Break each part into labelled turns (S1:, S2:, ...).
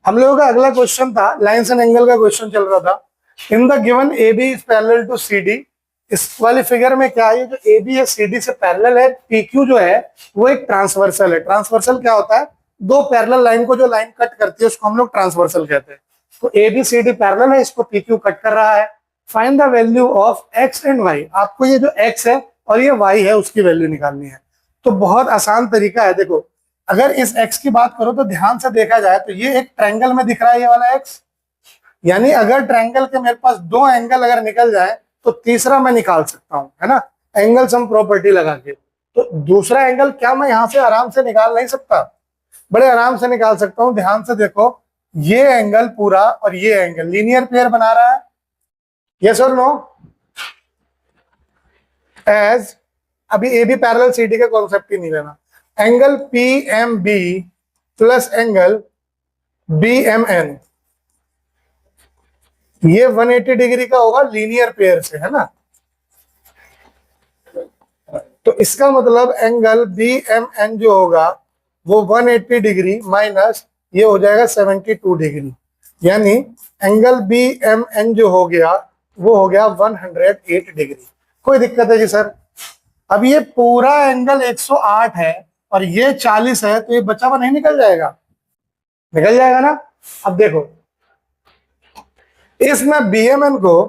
S1: हम लोगों का अगला क्वेश्चन था, लाइन्स एंड एंगल का क्वेश्चन चल रहा था। In the given A B is parallel to C D, इस वाली फिगर में क्या है, जो ए बी है सी डी से पैरेलल है, पी क्यू जो है वो एक ट्रांसवर्सल है। ट्रांसवर्सल क्या होता है, दो पैरेलल लाइन को जो लाइन कट करती है उसको हम लोग ट्रांसवर्सल कहते हैं। तो A B C D parallel है, इसको पी क्यू कट कर रहा है। Find the value of x and y, आपको ये जो एक्स है और ये वाई है उसकी वैल्यू निकालनी है। तो बहुत आसान तरीका है। देखो, अगर इस x की बात करो तो ध्यान से देखा जाए तो ये एक ट्रायंगल में दिख रहा है ये वाला x, यानी अगर ट्रायंगल के मेरे पास दो एंगल अगर निकल जाए तो तीसरा मैं निकाल सकता हूं, है ना, एंगल सम प्रॉपर्टी लगा के। तो दूसरा एंगल क्या मैं यहां से आराम से निकाल नहीं सकता? बड़े आराम से निकाल सकता हूं। ध्यान से देखो, ये एंगल पूरा और ये एंगल लीनियर पेयर बना रहा है, यस और नो? एज अभी A B parallel C D का कॉन्सेप्ट ही नहीं लेना। Angle P M B plus angle B M N, ये 180 डिग्री का होगा लीनियर पेयर से, है ना। तो इसका मतलब एंगल बी एम एन जो होगा वो 180 डिग्री माइनस ये हो जाएगा 72 डिग्री, यानी एंगल बी एम एन जो हो गया वो हो गया 108 डिग्री। कोई दिक्कत है जी सर? अब ये पूरा एंगल 108 है और ये 40 है, तो ये बचा हुआ नहीं निकल जाएगा? निकल जाएगा ना। अब देखो, इसमें बीएमएन को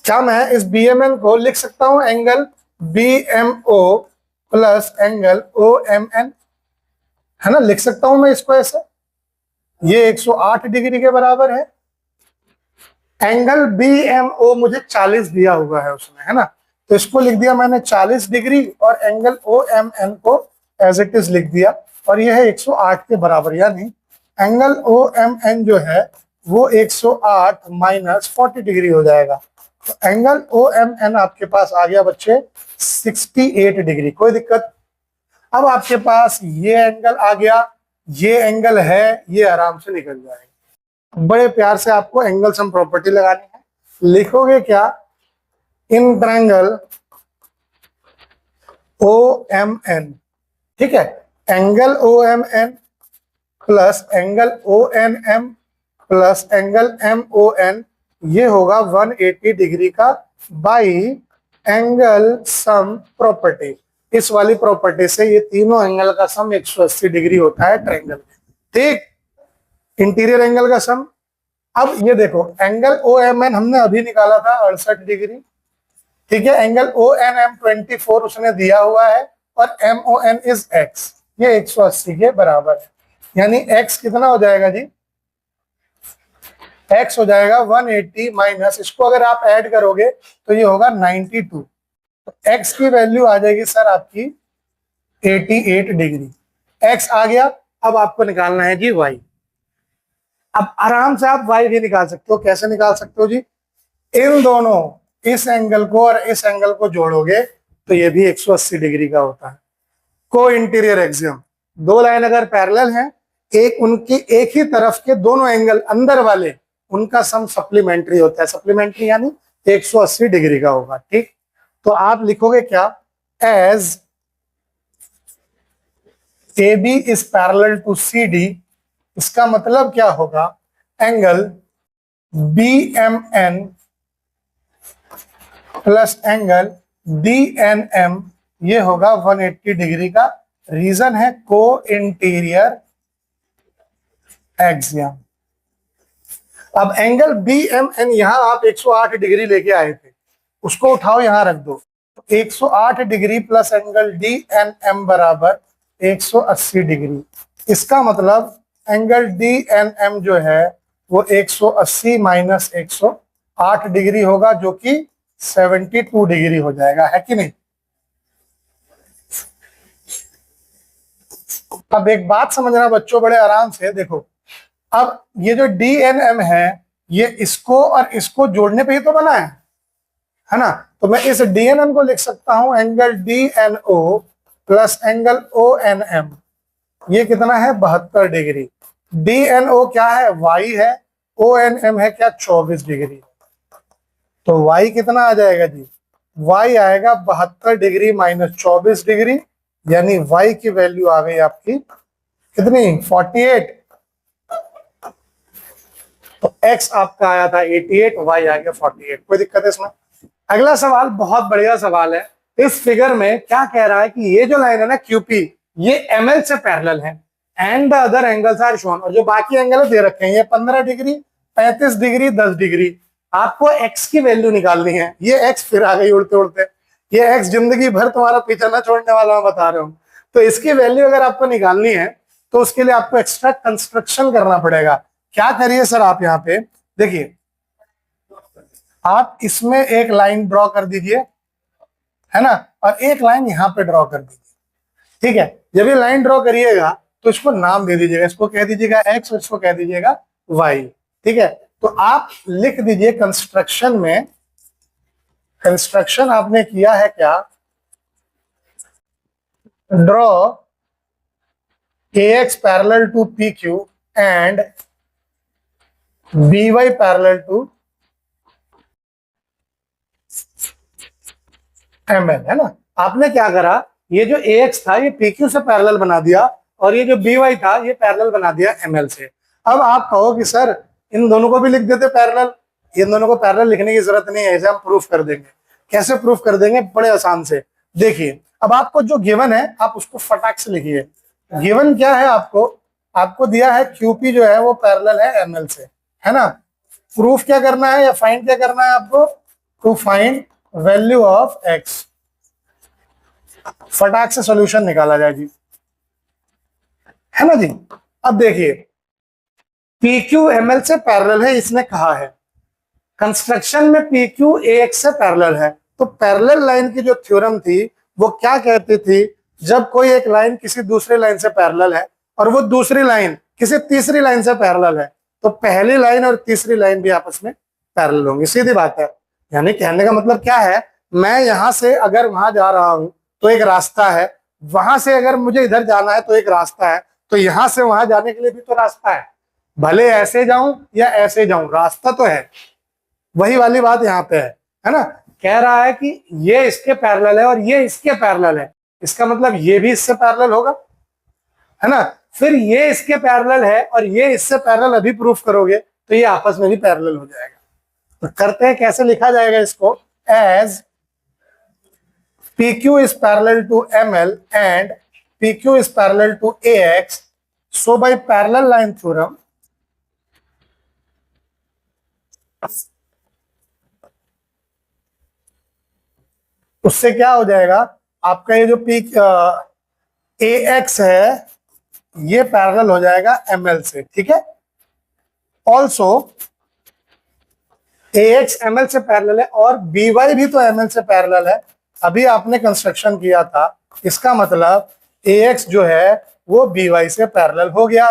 S1: क्या मैं इस बीएमएन को लिख सकता हूं एंगल बीएमओ प्लस एंगल ओएमएन, है ना, लिख सकता हूं मैं इसको ऐसे। ये 108 डिग्री के बराबर है। एंगल बीएमओ मुझे 40 दिया हुआ है उसमें, है ना, तो इसको लिख दिया मैंने 40 डिग्री और एंगल ओएमएन को एज इट इज लिख दिया, और ये है 108 के बराबर, यानी एंगल ओएमएन जो है वो 108 माइनस 40 डिग्री हो जाएगा। तो एंगल ओएमएन आपके पास आ गया बच्चे 68 डिग्री। कोई दिक्कत? अब आपके पास ये एंगल आ गया, ये एंगल है, ये आराम से निकल जाएगा। बड़े प्यार से आपको एंगल सम प्रॉपर्टी लगानी है। लिखोगे क्या? इन ट्रायंगल OMN, ठीक है, angle OMN plus angle ONM plus angle MON, ये होगा 180 डिग्री का बाई एंगल सम प्रॉपर्टी। इस वाली प्रॉपर्टी से ये तीनों एंगल का सम 180 डिग्री होता है ट्रायंगल में, ठीक, इंटीरियर एंगल का सम। अब ये देखो, एंगल OMN हमने अभी निकाला था 68 डिग्री, ठीक है, एंगल ONM 24 उसने दिया हुआ है और MON इज x, ये 180 के बराबर है, यानी x कितना हो जाएगा जी? x हो जाएगा 180 माइनस, इसको अगर आप ऐड करोगे तो ये होगा 92, तो x की वैल्यू आ जाएगी सर आपकी 88 डिग्री। x आ गया। अब आपको निकालना है जी y। अब आराम से आप y भी निकाल सकते हो। कैसे निकाल सकते हो जी? इन दोनों, इस एंगल को और इस एंगल को जोड़ोगे तो ये भी 180 डिग्री का होता है। को इंटीरियर एक्सियम, दो लाइन अगर पैरेलल हैं, एक उनकी एक ही तरफ के दोनों एंगल अंदर वाले, उनका सम सप्लीमेंट्री होता है। सप्लीमेंट्री यानी 180 डिग्री का होगा, ठीक। तो आप लिखोगे क्या? As A B is parallel to C D, इसका मतलब क्या होगा? Angle B M N plus angle D N M, ये होगा 180 डिग्री का। रीजन है को इंटीरियर एक्सियम। अब एंगल बी एम एन यहां आप 108 डिग्री लेके आए थे, उसको उठाओ यहां रख दो, तो 108 degree plus angle D N M बराबर 180 डिग्री। इसका मतलब एंगल डी एन एम जो है वो 180 माइनस 108 डिग्री होगा, जो कि 72 डिग्री हो जाएगा, है कि नहीं? अब एक बात समझना बच्चों बड़े आराम से देखो, अब ये जो डी एन एम है ये इसको और इसको जोड़ने पे ही तो बना है ना, तो मैं इस डी एन एम को लिख सकता हूं angle D N O plus angle O N M, ये कितना है? 72 डिग्री। डी एन ओ क्या है? वाई है। ओ एन एम है क्या? 24 डिग्री। तो वाई कितना आ जाएगा जी? वाई आएगा 72 डिग्री माइनस 24 डिग्री, यानी वाई की वैल्यू आ गई आपकी कितनी 48, तो x आपका आया था 88, y आ गया 48। कोई दिक्कत है इसमें? अगला सवाल बहुत बढ़िया सवाल है। इस फिगर में क्या कह रहा है कि ये जो लाइन है ना QP, ये ML से पैरेलल है and the other angles are shown, और जो बाकी एंगल दे रखे हैं ये 15 डिग्री, 35 डिग्री, 10 डिग्री। आपको x की वैल्यू निकालनी है। ये x फिर आ गई उड़ते उड़ते, ये x जिंदगी भर तुम्हारा पीछा ना छोड़ने वाला, मैं बता रहा हूँ। तो इसकी वैल्यू अगर आपको निकालनी है तो उसके लिए आपको एक्स्ट्रा कंस्ट्रक्शन करना पड़ेगा। क्या करिए सर, आप यहाँ पे देखिए, आप इसमें एक लाइन ड्रॉ कर दीजिए, है ना, और एक लाइन यहाँ पे ड्रॉ कर दीजिए। ठीक है, जब ये लाइन ड्रॉ करिएगा तो इसको नाम दे दीजिएगा, इसको कह दीजिएगा x और इसको कह दीजिएगा y। ठीक है, तो आप लिख दीजिए कंस्ट्रक्शन में, कंस्ट्रक्शन आपने किया है क्या, draw ax parallel to pq and by parallel to ml, है ना। आपने क्या करा, ये जो ax था ये pq से पैरेलल बना दिया और ये जो by था ये पैरेलल बना दिया ml से। अब आप कहो कि सर इन दोनों को भी लिख देते पैरेलल, इन दोनों को पैरेलल लिखने की जरूरत नहीं है, ऐसे हम प्रूफ कर देंगे। कैसे प्रूफ कर देंगे? बड़े आसान से। देखिए, अब आपको जो गिवन है आप उसको फटाक से लिखिए। गिवन क्या है आपको दिया है QP जो है वो पैरेलल है ML से, है ना। प्रूफ क्या करना है या फाइंड क्या करना है आपको? To find value of x। फटाक से सॉल्यूशन निकाला जाए जी, है ना जी। अब देखिए, PQ ML से पैरेलल है, इसने कहा है। कंस्ट्रक्शन में PQ AX से पैरेलल है, तो पैरेलल लाइन की जो थ्योरम थी वो क्या कहती थी, जब कोई एक लाइन किसी दूसरी लाइन से पैरेलल है और वो दूसरी लाइन किसी तीसरी लाइन से पैरेलल है, तो पहली लाइन और तीसरी लाइन भी आपस में पैरेलल होंगी। सीधी बात है। यानी कहने का मतलब क्या है, मैं यहां से अगर वहां जा रहा हूं तो एक रास्ता है, वहां से अगर मुझे इधर जाना है तो एक रास्ता है, तो यहां से वहां जाने के लिए भी तो रास्ता है। भले ऐसे जाऊं या ऐसे जाऊं, रास्ता तो है। वही वाली बात यहाँ पे है ना। कह रहा है कि ये इसके पैरेलल है और ये इसके पैरेलल है, इसका मतलब ये भी इससे पैरेलल होगा, है ना। फिर ये इसके पैरेलल है और ये इससे पैरेलल अभी प्रूफ करोगे तो ये आपस में भी पैरेलल हो जाएगा। तो करते हैं, कैसे लिखा जाएगा इसको, as PQ is parallel to ML and PQ is parallel to AX, so by parallel line theorem उससे क्या हो जाएगा, आपका ये जो AX है ये पैरेलल हो जाएगा ML से। ठीक है, ऑल्सो AX ML से पैरेलल है और BY भी तो ML से पैरेलल है। अभी आपने कंस्ट्रक्शन किया था, इसका मतलब AX जो है वो BY से पैरेलल हो गया।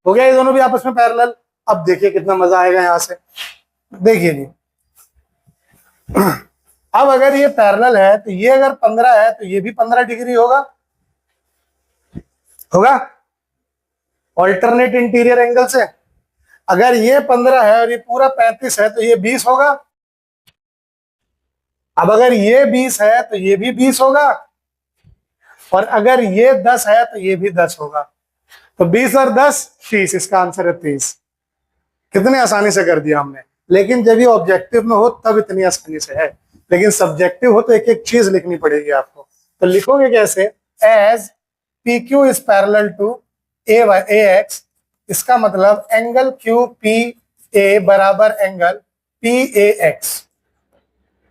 S1: ये दोनों भी आपस में पैरेलल। अब देखिए कितना मजा आएगा यहां से। देखिए जी, अब अगर ये पैरेलल है तो ये अगर 15 है तो ये भी 15 डिग्री होगा ऑल्टरनेट इंटीरियर एंगल से। अगर ये 15 है और ये पूरा 35 है तो ये 20 होगा। अब अगर ये 20 है तो ये भी 20 होगा, और अगर ये 10 है तो ये भी 10 होगा। तो 20 और 10 30, इसका आंसर है 30। कितने आसानी से कर दिया हमने। लेकिन जब ये ऑब्जेक्टिव में हो तब इतनी आसानी से है, लेकिन सब्जेक्टिव हो तो एक एक चीज लिखनी पड़ेगी आपको। तो लिखोगे कैसे, as PQ is parallel to AX, इसका मतलब एंगल QPA बराबर एंगल PAX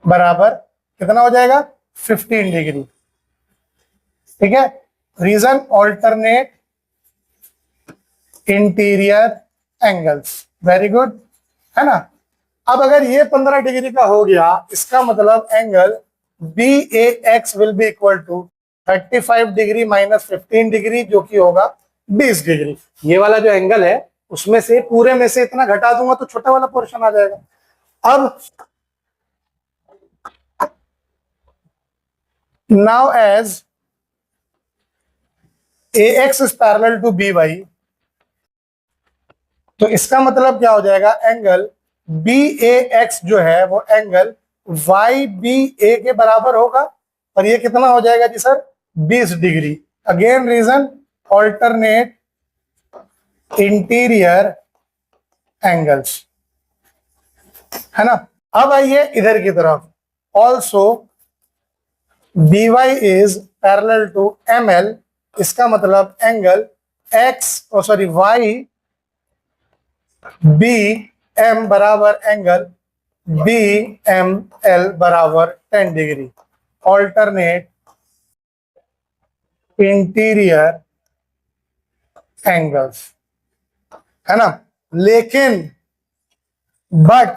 S1: बराबर कितना हो जाएगा, 15 डिग्री। ठीक है, reason alternate interior angles, very good, है ना। अब अगर ये 15 डिग्री का हो गया, इसका मतलब angle BAX will be equal to 35 degree minus 15 degree, जो कि होगा 20 डिग्री। ये वाला जो एंगल है उसमें से पूरे में से इतना घटा दूंगा तो छोटा वाला पोर्शन आ जाएगा। अब now as AX is parallel to BY, तो इसका मतलब क्या हो जाएगा, एंगल BAX जो है वो एंगल YBA के बराबर होगा, और ये कितना हो जाएगा जी sir, 20 degree. Again reason alternate interior angles, है ना। अब आइए इधर की तरफ, also BY is parallel to ML, इसका मतलब एंगल वाई बी एम बराबर एंगल BML बराबर 10 डिग्री, ऑल्टरनेट इंटीरियर एंगल्स, है ना। लेकिन बट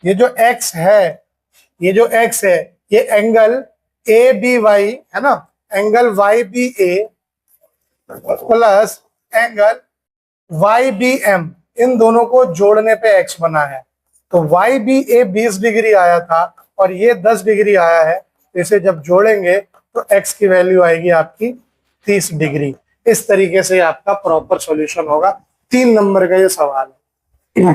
S1: ये जो x है, ये जो x है, ये एंगल ABY है ना, angle YBA plus angle YBM, इन दोनों को जोड़ने पे x बना है। तो YBA 20 डिग्री आया था और ये 10 डिग्री आया है, इसे जब जोड़ेंगे तो x की वैल्यू आएगी आपकी 30 डिग्री। इस तरीके से आपका प्रॉपर सॉल्यूशन होगा। 3 नंबर का ये सवाल है।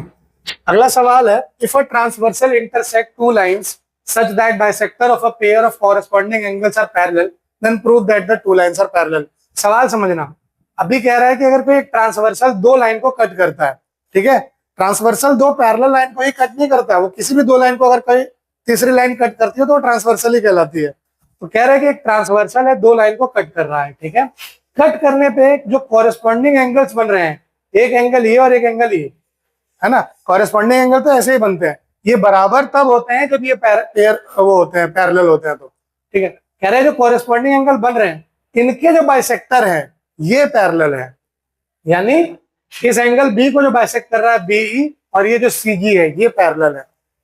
S1: अगला सवाल है, if a transversal intersect two lines such that bisector of a pair of corresponding angles are parallel then prove that the two lines are parallel. सवाल समझना, अभी कह रहा है कि अगर कोई एक ट्रांसवर्सल दो लाइन को कट करता है, ठीक है, ट्रांसवर्सल दो पैरेलल लाइन को ही कट नहीं करता है, वो किसी भी दो लाइन को अगर कोई तीसरी लाइन कट करती है तो ट्रांसवर्सल ही कहलाती है। तो कह रहा है कि एक ट्रांसवर्सल है, दो लाइन को कट कर रहा है, ठीक है। कट करने पे जो कॉरेस्पॉन्डिंग एंगल्स बन रहे हैं, एक एंगल ये और एक एंगल ये, है ना। कॉरेस्पॉन्डिंग एंगल तो ऐसे ही बनते हैं, ये बराबर तब होते हैं जब ये पेयर वो होते हैं, पैरेलल होते हैं, तो ठीक है। कह रहे हैं जो कॉरेस्पॉन्डिंग एंगल बन रहे हैं, इनके जो बाइसेक्टर हैं ये पैरेलल है, यानी इस एंगल बी को जो बाइसेक्ट कर रहा है BE और ये जो CG है ये पैरेलल है।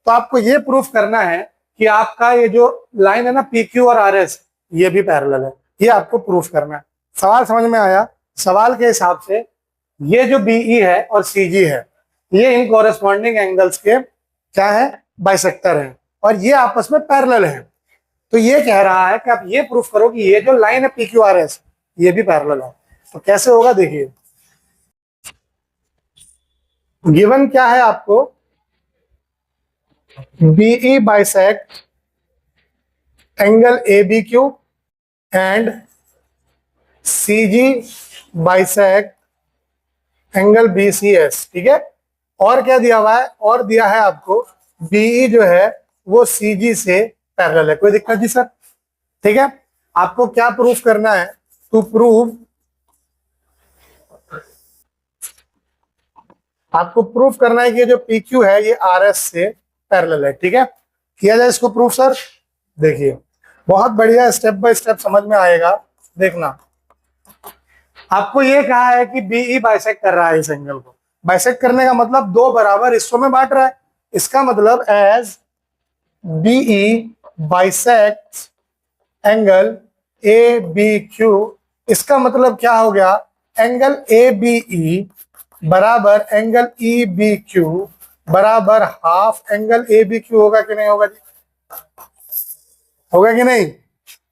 S1: तो आपको ये प्रूफ करना है कि आपका ये जो लाइन है ना PQ और RS ये भी पैरेलल है, ये आपको प्रूफ करना है। सवाल समझ में आया? सवाल के हिसाब से ये जो BE है और CG है ये इन कॉरेस्पॉन्डिंग एंगल्स के क्या है, बाइसेक्टर है और ये आपस में पैरेलल है। तो ये कह रहा है कि आप ये प्रूफ करो कि ये जो लाइन है PQRS ये भी पैरेलल है। तो कैसे होगा देखिए, गिवन क्या है आपको, BE bisect angle ABQ and CG bisect angle BCS, ठीक है। और क्या दिया हुआ है, और दिया है आपको BE जो है वो CG से पैरेलल है। कोई दिक्कत जी सर? ठीक है, आपको क्या प्रूफ करना है, टू प्रूव, आपको प्रूफ करना है कि जो PQ है ये RS से पैरेलल है, ठीक है। किया जाए इसको प्रूफ सर। देखिए बहुत बढ़िया, स्टेप बाय स्टेप समझ में आएगा, देखना। आपको ये कहा है कि BE बाइसेक्ट कर रहा है इस एंगल को, बाइसेक्ट करने का मतलब दो बराबर हिस्सों में बांट रहा है। इसका मतलब as BE bisect angle ABQ, इसका मतलब क्या हो गया, एंगल ABE बराबर एंगल EBQ बराबर हाफ एंगल ABQ होगा कि नहीं होगा जी? होगा कि नहीं?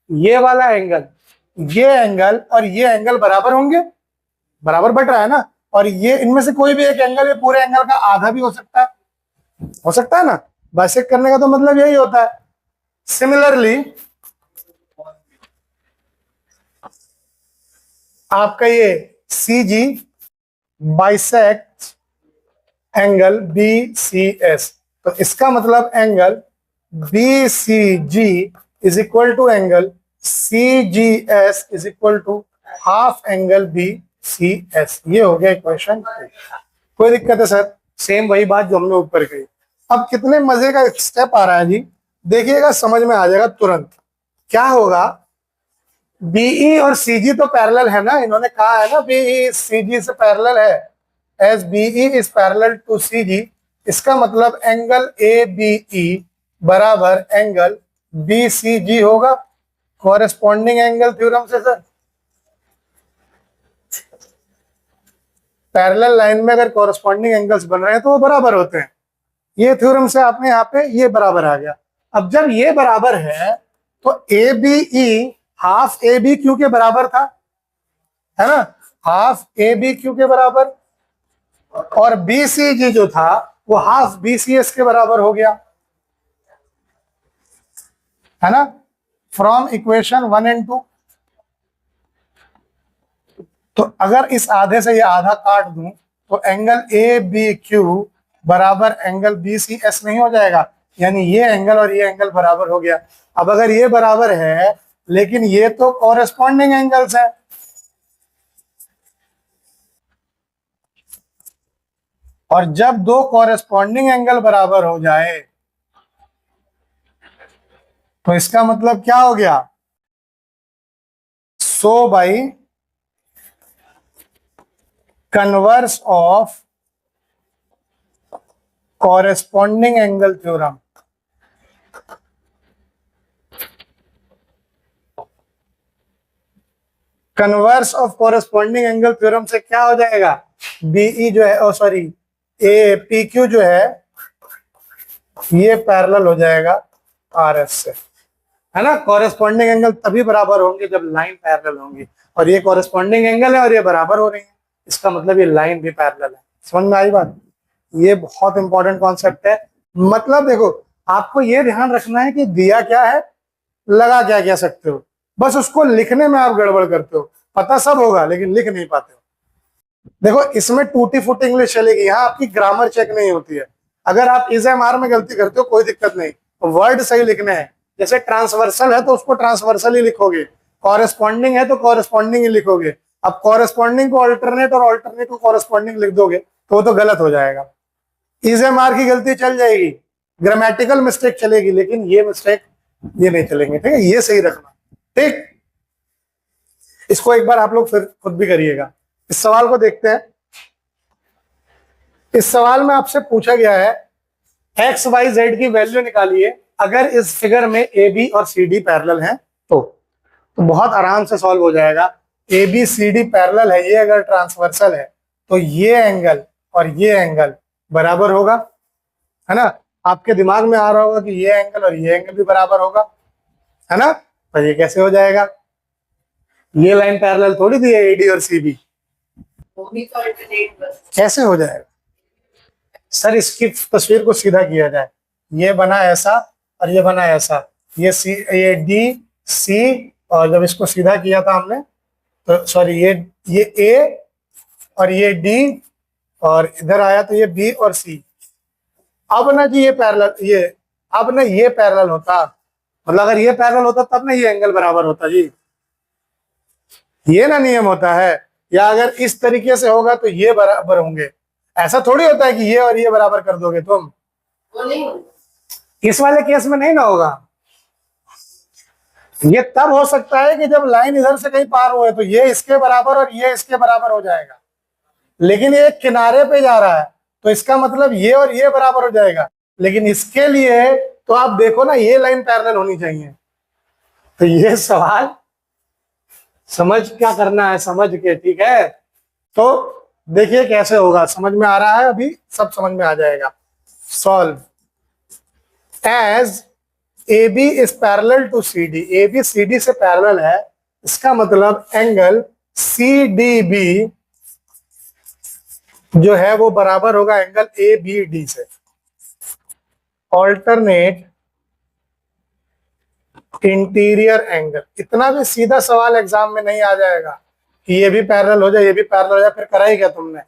S1: ये वाला एंगल, ये एंगल और ये एंगल बराबर होंगे, बराबर बढ़ रहा है ना। और ये इनमें से कोई भी एक एंगल, ये पूरे एंगल का आधा भी हो सकता है, हो सकता है ना। बाइसेक्ट करने का तो मतलब यही होता है। सिमिलरली आपका ये CG बाइसेक्ट एंगल BCS, तो इसका मतलब angle BCG is equal to angle CGS is equal to half angle BCS। ये हो गया इक्वेशन। कोई दिक्कत है सर? सेम वही बात जो हमने ऊपर कही। अब कितने मजे का स्टेप आ रहा है जी, देखिएगा समझ में आ जाएगा तुरंत। क्या होगा, BE और CG तो पैरेलल है ना, इन्होंने कहा है ना BE CG से पैरेलल है, as BE is parallel to CG, इसका मतलब एंगल ABE बराबर एंगल BCG होगा, कॉरेस्पॉन्डिंग एंगल थ्योरम से सर। पैरेलल लाइन में अगर कॉरेस्पॉन्डिंग एंगल्स बन रहे हैं तो वो बराबर होते हैं, ये थ्योरम से आपने यहाँ पे ये बराबर आ गया। अब जब ये बराबर है तो ABE हाफ ABQ के बराबर था, है ना, हाफ ABQ के बराबर, और BCG जो था वो हाफ BCS के बराबर हो गया, है ना, फ्रॉम इक्वेशन 1 एंड 2। तो अगर इस आधे से ये आधा काट दूं तो एंगल ए बी क्यू बराबर एंगल बी सी एस नहीं हो जाएगा, यानी ये एंगल और ये एंगल बराबर हो गया। अब अगर ये बराबर है लेकिन ये तो कॉरेस्पॉन्डिंग एंगल्स है, और जब दो कॉरेस्पॉन्डिंग एंगल बराबर हो जाए तो इसका मतलब क्या हो गया, so by converse of corresponding angle theorem. Converse of corresponding angle theorem से क्या हो जाएगा, बीई जो है, सॉरी ए पी क्यू जो है ये पैरेलल हो जाएगा आर एस से, है ना। कॉरेस्पॉन्डिंग एंगल तभी बराबर होंगे जब लाइन पैरेलल होंगी, और ये कॉरेस्पॉन्डिंग एंगल है और ये बराबर हो रही है, इसका मतलब ये लाइन भी पैरेलल है। समझ में आई बात? ये बहुत इंपॉर्टेंट कॉन्सेप्ट है। मतलब देखो, आपको ये ध्यान रखना है कि दिया क्या है, लगा क्या कह सकते हो, बस उसको लिखने में आप गड़बड़ करते हो। पता सब होगा लेकिन लिख नहीं पाते हो। देखो, इसमें टूटी फूटी इंग्लिश चलेगी, यहाँ आपकी ग्रामर चेक नहीं होती है। अगर आप इज एम आर में गलती करते हो कोई दिक्कत नहीं, वर्ड सही लिखने हैं। जैसे ट्रांसवर्सल है तो उसको ट्रांसवर्सल ही लिखोगे, कॉरेस्पॉन्डिंग है तो कॉरेस्पॉन्डिंग ही लिखोगे। अब कॉरेस्पॉन्डिंग को ऑल्टरनेट और ऑल्टरनेट को कॉरेस्पॉन्डिंग लिख दोगे तो वो तो गलत हो जाएगा। इज एम आर की गलती चल जाएगी, ग्रामेटिकल मिस्टेक चलेगी, लेकिन ये मिस्टेक ये नहीं चलेंगे। ठीक है, ये सही रखना। ठीक, इसको एक बार आप लोग फिर खुद भी करिएगा। इस सवाल को देखते हैं। इस सवाल में आपसे पूछा गया है एक्स वाई जेड की वैल्यू निकालिए अगर इस फिगर में ए बी और सी डी पैरेलल हैं तो बहुत आराम से सॉल्व हो जाएगा। A B C D parallel है, ये अगर ट्रांसवर्सल है तो ये एंगल और ये एंगल बराबर होगा, है ना। आपके दिमाग में आ रहा होगा कि ये एंगल और ये एंगल भी बराबर होगा, है ना। तो ये कैसे हो जाएगा, ये लाइन पैरेलल थोड़ी दी है एडी और सी बी, कैसे हो जाएगा सर? इसकी तस्वीर को सीधा किया जाए, ये बना ऐसा और ये बना ऐसा, ये सी, ये डी सी, और जब इसको सीधा किया था हमने तो सॉरी ये ए और ये डी, और इधर आया तो ये बी और सी। अब ना जी ये पैरेलल, ये अब ना ये पैरेलल होता, मतलब अगर ये पैरेलल होता तब ना ये एंगल बराबर होता जी, ये ना नियम होता है। या अगर इस तरीके से होगा तो ये बराबर होंगे, ऐसा थोड़ी होता है कि ये और ये बराबर कर दोगे तुम, वो नहीं। इस वाले केस में नहीं ना होगा। ये तब हो सकता है कि जब लाइन इधर से कहीं पार हुए तो ये इसके बराबर और ये इसके बराबर हो जाएगा, लेकिन ये किनारे पे जा रहा है तो इसका मतलब ये और ये बराबर हो जाएगा। लेकिन इसके लिए तो आप देखो ना, ये लाइन पैरेलल होनी चाहिए। तो ये सवाल समझ क्या करना है, समझ के, ठीक है। तो देखिए कैसे होगा, समझ में आ रहा है, अभी सब समझ में आ जाएगा। Solve as A B is parallel to C D, A B C D से पैरेलल है, इसका मतलब एंगल सी डी बी जो है वो बराबर होगा एंगल ए बी डी से। ऑल्टरनेट इंटीरियर एंगल, इतना भी सीधा सवाल एग्जाम में नहीं आ जाएगा कि ये भी पैरेलल हो जाए ये भी पैरेलल हो जाए, फिर करा ही क्या तुमने।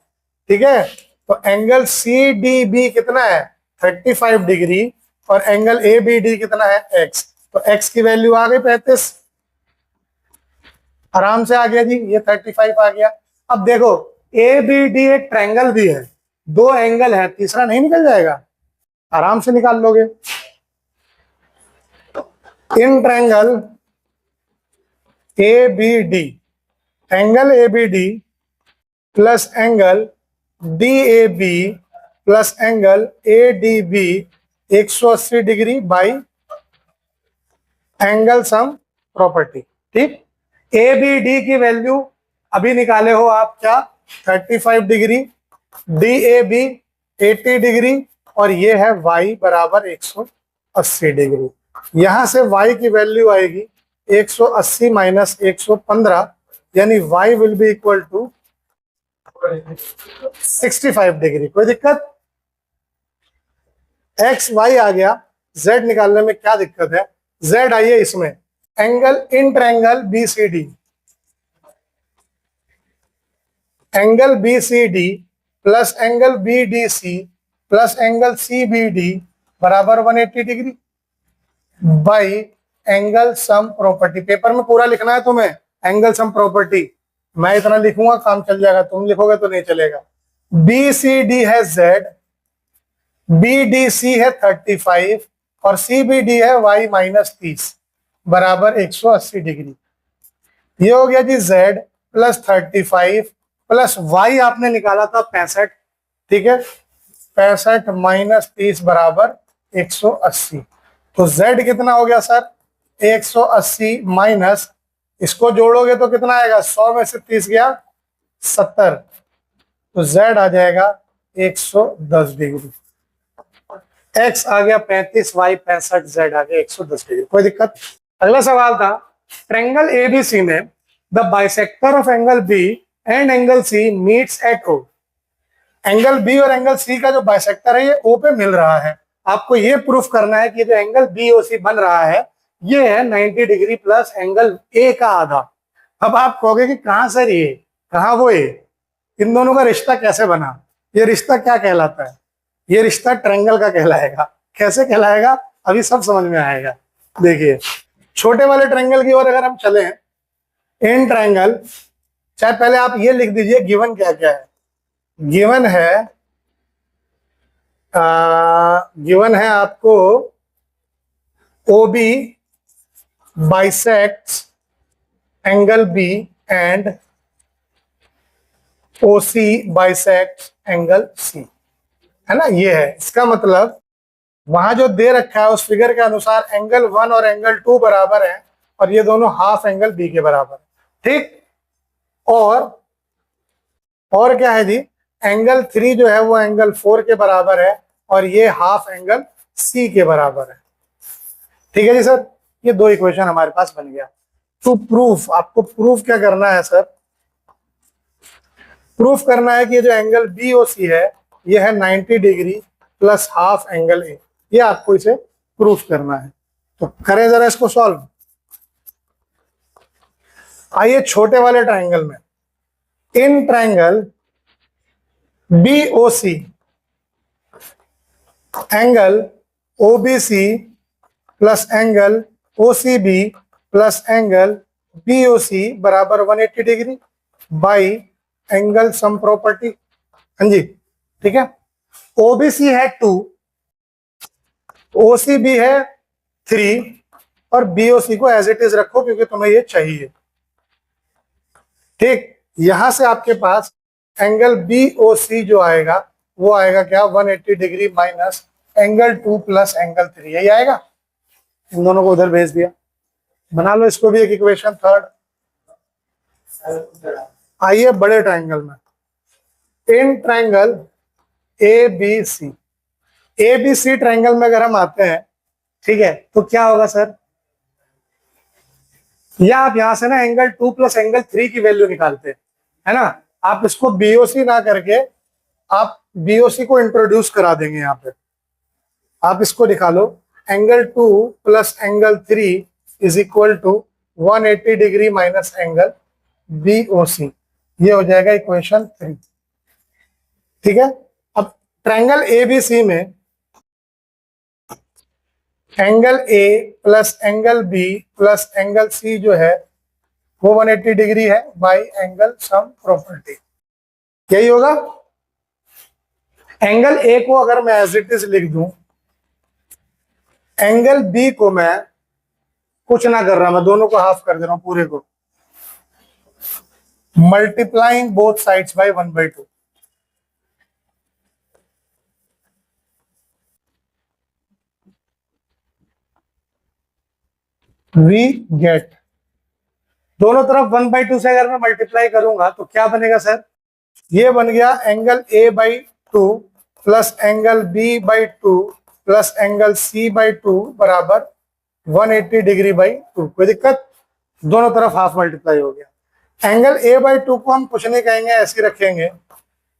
S1: ठीक है, तो एंगल सी डी बी कितना है 35 डिग्री, और एंगल ए बी डी कितना है x, तो x की वैल्यू आ गई 35, आराम से आ गया जी, ये 35 आ गया। अब देखो ए बी डी एक ट्रायंगल भी है, दो एंगल है, तीसरा नहीं निकल जाएगा, आराम से निकाल लोगे। In triangle A B D, angle A B D plus angle D A B plus angle A D B 180 degree by angle sum property. ठीक, ए बी डी की वैल्यू अभी निकाले हो आप क्या, 35 degree, D A B 80 degree, और ये है y बराबर 180 डिग्री। यहां से y की वैल्यू आएगी 180 माइनस 115, यानी y will be equal to 65 degree. कोई दिक्कत? x y आ गया, z निकालने में क्या दिक्कत है, z आइए इसमें, angle in triangle B C D, angle B C D plus angle B D C plus angle C B D बराबर 180 degree by angle sum property. Paper में पूरा लिखना है तुम्हें, एंगल सम प्रॉपर्टी। मैं इतना लिखूंगा काम चल जाएगा, तुम लिखोगे तो नहीं चलेगा। बी सी डी है जेड, बी डी सी है 35 और सी बी डी है वाई माइनस 30 बराबर 180 डिग्री। ये हो गया जी z प्लस 35 प्लस वाई आपने निकाला था 65, ठीक है, 65 माइनस 30 बराबर 180। तो z कितना हो गया सर 180 माइनस, इसको जोड़ोगे तो कितना आएगा, 100 में से 30 गया 70, तो z आ जाएगा 110 डिग्री। x आ गया 35, y 65, z आ गया 110 डिग्री। कोई दिक्कत। अगला सवाल था ट्रायंगल एबीसी में the bisector of angle B and angle C meets at O. Angle B और एंगल सी का जो बाइसेक्टर है ये ओ पे मिल रहा है। आपको ये प्रूफ करना है कि जो एंगल बी ओ सी बन रहा है ये है 90 डिग्री प्लस एंगल ए का आधा। अब आप कहोगे कि कहां सर ये, कहां वो ए, इन दोनों का रिश्ता कैसे बना, ये रिश्ता क्या कहलाता है, ये रिश्ता ट्रायंगल का कहलाएगा। कैसे कहलाएगा अभी सब समझ में आएगा। देखिए छोटे वाले ट्रायंगल की ओर अगर हम चले, इन ट्रायंगल, चाहे पहले आप ये लिख दीजिए गिवन क्या क्या है। गिवन है गिवन है आपको OB bisects angle B and OC bisects angle C, है ना। ये है, इसका मतलब वहां जो दे रखा है उस फिगर के अनुसार एंगल 1 और एंगल 2 बराबर है और ये दोनों हाफ एंगल B के बराबर है, ठीक। और क्या है जी, एंगल 3 जो है वो एंगल 4 के बराबर है और ये हाफ एंगल C के बराबर है, ठीक है जी सर। ये दो इक्वेशन हमारे पास बन गया। तो प्रूफ, आपको प्रूफ क्या करना है सर, प्रूफ करना है कि ये जो एंगल BOC है ये है 90 degree plus half angle A, ये आपको इसे प्रूफ करना है। तो करें जरा इसको सॉल्व। आइए छोटे वाले ट्रायंगल में, in triangle BOC angle OBC plus angle OCB plus angle BOC बराबर 180 degree by angle sum property. हाँ जी, ठीक है। OBC है 2, OCB है 3 और BOC को एज इट इज रखो क्योंकि तुम्हें ये चाहिए, ठीक। यहां से आपके पास एंगल BOC जो आएगा वो आएगा क्या, 180 degree minus angle 2 plus angle 3, यही आएगा। इन दोनों को उधर भेज दिया, बना लो इसको भी एक इक्वेशन थर्ड। आइए बड़े ट्रायंगल में, in triangle ABC, ABC triangle में अगर हम आते हैं, ठीक है, तो क्या होगा सर, या आप यहां से ना एंगल 2 प्लस एंगल 3 की वैल्यू निकालते हैं, है ना। आप इसको BOC ना करके आप BOC को इंट्रोड्यूस करा देंगे। यहाँ पे आप इसको निकालो, angle 2 plus angle 3 is equal to 180 degree minus angle BOC, ये हो जाएगा इक्वेशन 3, ठीक है। अब ट्रायंगल ABC में angle A plus angle B plus angle C जो है वो 180 डिग्री है बाई एंगल सम प्रॉपर्टी, यही होगा। एंगल A को अगर मैं एज इट इज लिख दूं, एंगल B को मैं कुछ ना कर रहा, मैं दोनों को हाफ कर दे रहा हूं पूरे को, multiplying both sides by 1/2। We get, दोनों तरफ 1/2 से अगर मैं मल्टीप्लाई करूंगा तो क्या बनेगा सर, ये बन गया angle A/2 plus angle B/2 plus angle C/2 बराबर 180 डिग्री बाई 2। कोई दिक्कत, दोनों तरफ हाफ मल्टीप्लाई हो गया। एंगल A/2 को हम कुछ नहीं कहेंगे, ऐसे रखेंगे।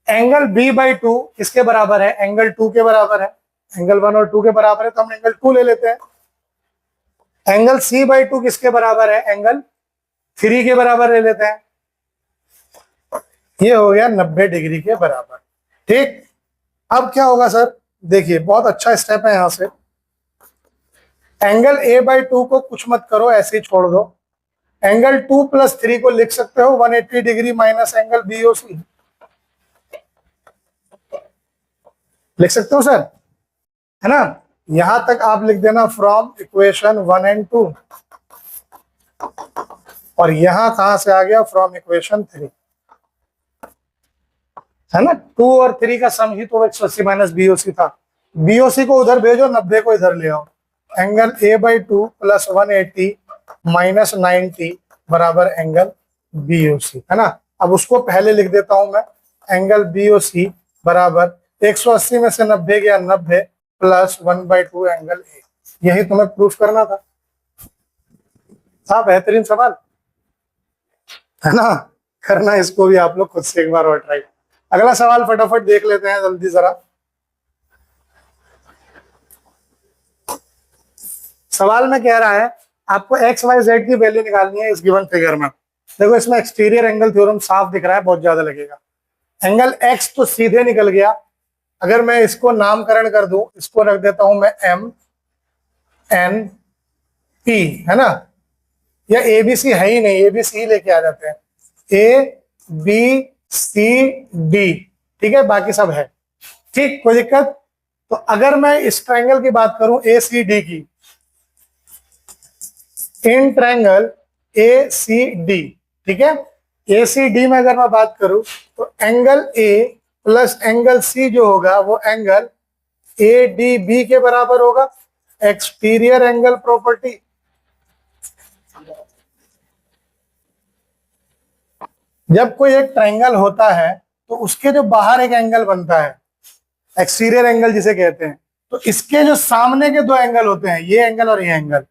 S1: एंगल B/2 किसके बराबर है, एंगल 2 के बराबर है, एंगल 1 और 2 के बराबर है तो हम एंगल 2 ले लेते हैं। एंगल C/2 किसके बराबर है, एंगल 3 के बराबर ले लेते हैं। ये हो गया 90 डिग्री के बराबर। ठीक, अब क्या होगा सर, देखिए बहुत अच्छा स्टेप है। यहां से एंगल A/2 को कुछ मत करो, ऐसे ही छोड़ दो। एंगल 2+3 को लिख सकते हो 180 डिग्री माइनस एंगल BOC, लिख सकते हो सर, है ना। यहां तक आप लिख देना फ्रॉम इक्वेशन 1 एंड 2, और यहां कहां से आ गया, फ्रॉम इक्वेशन 3, है ना। 2 और 3 का सम ही तो 180 माइनस BOC था। BOC को उधर भेजो, 90 को इधर ले आओ। एंगल A/2 प्लस 180 माइनस 90 बराबर एंगल BOC, है ना। अब उसको पहले लिख देता हूं मैं, एंगल BOC बराबर 180 में से 90 गया 90 प्लस 1/2 एंगल A। यही तुम्हें प्रूफ करना था। बेहतरीन सवाल, है ना। करना इसको भी आप लोग खुद से एक बार और ट्राई। अगला सवाल फटाफट देख लेते हैं जल्दी जरा। सवाल में कह रहा है आपको एक्स वाई जेड की वैल्यू निकालनी है इस गिवन फिगर में। देखो इसमें एक्सटीरियर एंगल थ्योरम साफ दिख रहा है, बहुत ज्यादा लगेगा। एंगल एक्स तो सीधे निकल गया। अगर मैं इसको नामकरण कर दूं, इसको रख देता हूं मैं MNP, है ना। या ABC है ही नहीं, ABC लेके आ जाते हैं, ABCD, ठीक है, बाकी सब है। ठीक, कोई दिक्कत। तो अगर मैं इस ट्रायंगल की बात करूं ACD की, इन ट्रायंगल ACD, ठीक है, ACD में अगर मैं बात करूं तो angle A plus angle C जो होगा वो एंगल ADB के बराबर होगा। Exterior angle property. जब कोई एक ट्रायंगल होता है तो उसके जो बाहर एक एंगल बनता है, एक्सटीरियर एंगल जिसे कहते हैं, तो इसके जो सामने के दो एंगल होते हैं, ये एंगल और ये एंगल,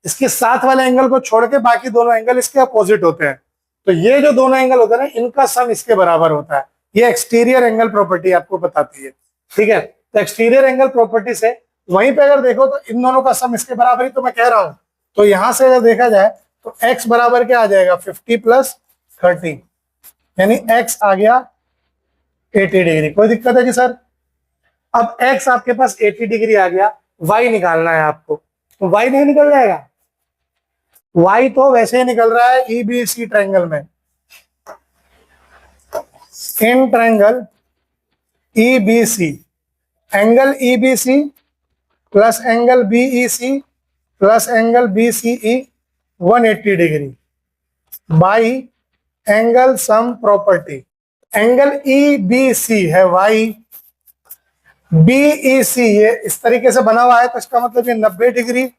S1: इसके साथ वाले एंगल को छोड़ के बाकी दोनों एंगल इसके अपोजिट होते हैं। तो ये जो दोनों एंगल होते हैं ना, इनका सम इसके बराबर होता है। ये एक्सटीरियर एंगल प्रॉपर्टी आपको बताती है, ठीक है। तो एक्सटीरियर एंगल प्रॉपर्टी से वहीं पे अगर देखो तो इन दोनों का सम इसके बराबर ही तो मैं कह रहा हूं। तो यहां से अगर देखा जाए तो x बराबर क्या आ जाएगा, 50 प्लस 30, यानी x आ गया 80 डिग्री। कोई दिक्कत है जी सर। अब x आपके पास 80 डिग्री आ गया, y निकालना है आपको, तो y नहीं निकल जाएगा। y तो वैसे ही निकल रहा है EBC ट्रायंगल में। In triangle EBC, angle EBC plus angle BEC plus angle BCE 180 degree by angle sum property. Angle EBC है y, BEC ये इस तरीके से बना हुआ है, तो इसका मतलब ये 90 डिग्री,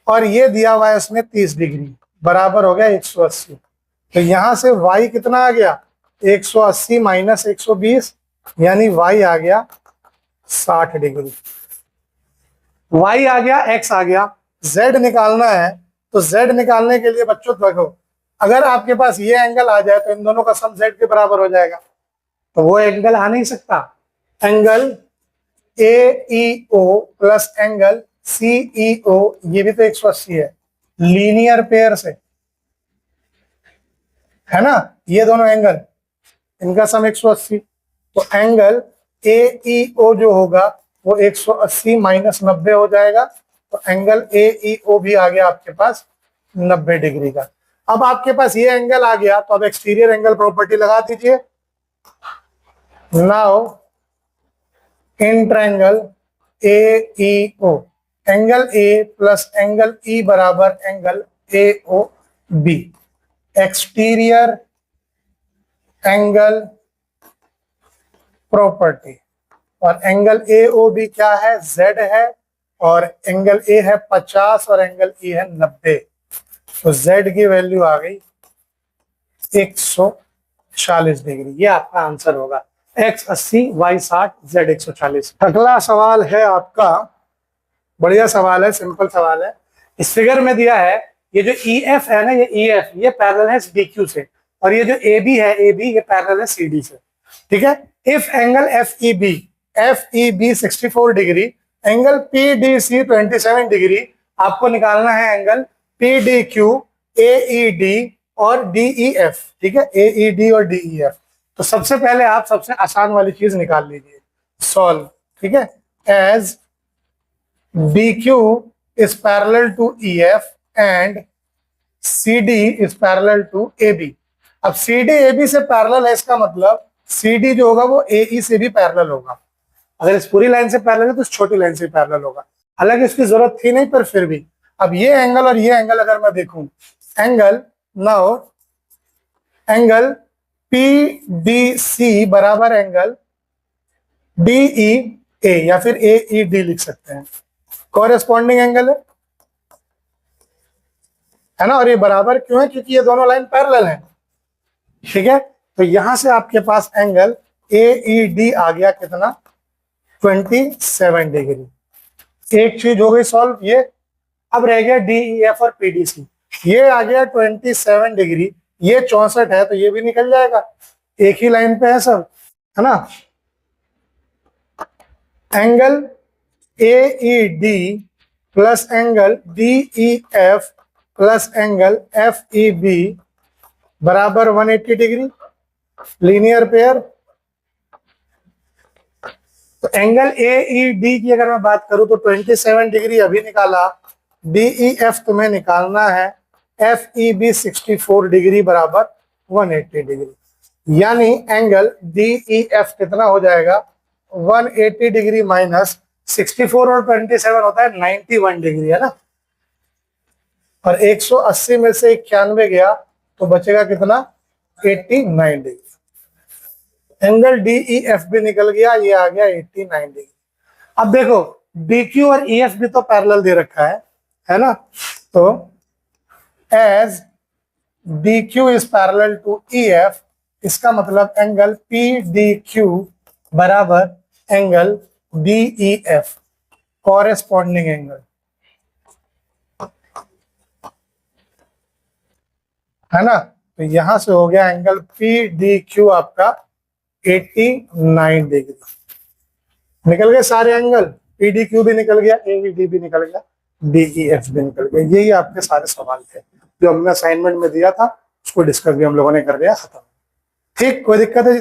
S1: और ये दिया हुआ है उसमें 30 डिग्री, बराबर हो गया 180। तो यहां से y कितना आ गया, 180 माइनस 120, यानी y आ गया 60 डिग्री। y आ गया, x आ गया, z निकालना है। तो z निकालने के लिए बच्चों देखो, अगर आपके पास ये एंगल आ जाए तो इन दोनों का सम z के बराबर हो जाएगा। तो वो एंगल आ नहीं सकता। Angle AEO plus angle CEO, ये भी तो 180 है, लीनियर पेयर से, है ना। ये दोनों एंगल, इनका सम 180। तो एंगल AEO जो होगा वो 180 माइनस 90 हो जाएगा। तो एंगल AEO भी आ गया आपके पास 90 डिग्री का। अब आपके पास ये एंगल आ गया, तो अब एक्सटीरियर एंगल प्रॉपर्टी लगा दीजिए। Now in triangle AEO, angle A plus angle E बराबर angle AOB, exterior angle property. और एंगल AOB क्या है, Z है, और एंगल A है 50 और एंगल E है 90। तो Z की वैल्यू आ गई 140 डिग्री। ये आपका आंसर होगा, X 80, Y 60, Z 140। अगला सवाल है आपका, बढ़िया सवाल है, सिंपल सवाल है। इस फिगर में दिया है ये जो EF है ना, ये EF ये पैरेलल है DQ से, और ये जो AB है AB ये पैरेलल है CD से, ठीक है। If angle FEB 64 degree, angle PDC 27 degree, आपको निकालना है एंगल PDQ, AED और DEF, ठीक है, AED और DEF। तो सबसे पहले आप सबसे आसान वाली चीज निकाल लीजिए, सॉल्व, ठीक है। As BQ is parallel to EF and CD is parallel to AB। अब CD AB से पैरेलल है, इसका मतलब CD जो होगा वो AE से भी पैरेलल होगा। अगर इस पूरी लाइन से पैरेलल है तो इस छोटी लाइन से भी पैरेलल होगा। हालांकि इसकी जरूरत थी नहीं, पर फिर भी अब ये एंगल और ये एंगल अगर मैं देखूं, एंगल नाउ एंगल PDC बराबर एंगल DEA या फिर AED लिख सकते हैं, कॉरेस्पॉन्डिंग एंगल है ना। और ये बराबर क्यों है? क्योंकि ये दोनों लाइन पैरेलल हैं, ठीक है। तो यहां से आपके पास एंगल AED आ गया कितना, 27 डिग्री। एक चीज हो गई सॉल्व ये। अब रह गया DEF और PDC, ये आ गया 27 डिग्री, ये 64 है, तो ये भी निकल जाएगा, एक ही लाइन पे है सब, है ना। Angle AED plus angle DEF plus angle FEB बराबर 180 डिग्री, लीनियर पेयर। तो एंगल AED की अगर मैं बात करूं तो 27 डिग्री अभी निकाला, DEF तुम्हें निकालना है, FEB 64 डिग्री बराबर 180 डिग्री। यानी एंगल DEF कितना हो जाएगा, 180 डिग्री माइनस 64 और 27 होता है 91 डिग्री, है ना। और 180 में से 91 गया तो बचेगा कितना, 89 डिग्री। एंगल DEF भी निकल गया, ये आ गया 89 डिग्री। अब देखो BQ और EF भी तो पैरेलल दे रखा है ना। तो as BQ is parallel to EF, इसका मतलब एंगल PDQ बराबर एंगल DEF, कॉरेस्पॉन्डिंग एंगल, है ना। तो यहां से हो गया एंगल PDQ आपका 89 डिग्री। निकल गए सारे एंगल, PDQ भी निकल गया, AED भी निकल गया, DEF भी निकल गया। यही आपके सारे सवाल थे जो हमने असाइनमेंट में दिया था, उसको डिस्कस भी हम लोगों ने कर लिया, खत्म। ठीक, कोई दिक्कत है?